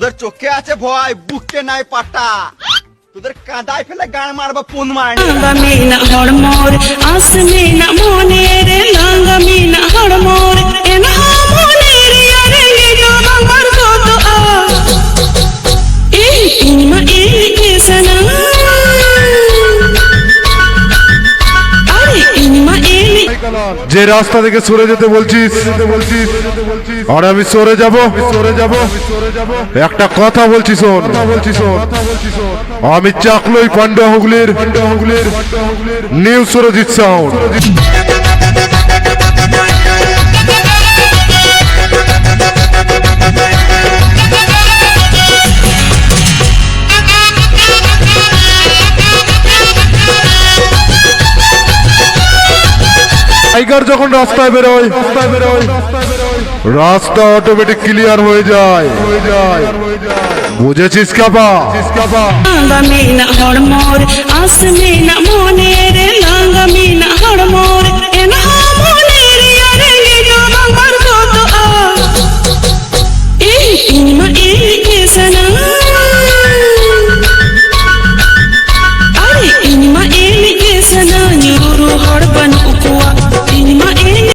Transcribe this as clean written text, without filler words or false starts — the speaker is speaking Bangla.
তোদের চোখে আছে ভয়, বুকে নাই পাটা। তোদের কাঁদায় ফেলে গান মারবা পুন মারনি। লাঙ্গামিনা হড়মোর আসমিনা মনের লাঙ্গামিনা হড়মোর এনা মনের ইয়ারে নিজো বাংলার কত আ এই ইনমা এই কেসনা আরে ইনমা এই যে রাস্তা থেকে সরে যেতে বলছিস আর আমি সরে যাব একটা কথা বলছি শোন, আমি চাকলই পান্ডা হুগলির নিউ সুরজিৎ সাউন্ড। টাইগার যখন রাস্তায় বেরোয় রাস্তা অটোমেটিক ক্লিয়ার হয়ে যায়। বুঝেছিস কাবা? লাঙ্গামিনা হড়মোর আসমিনা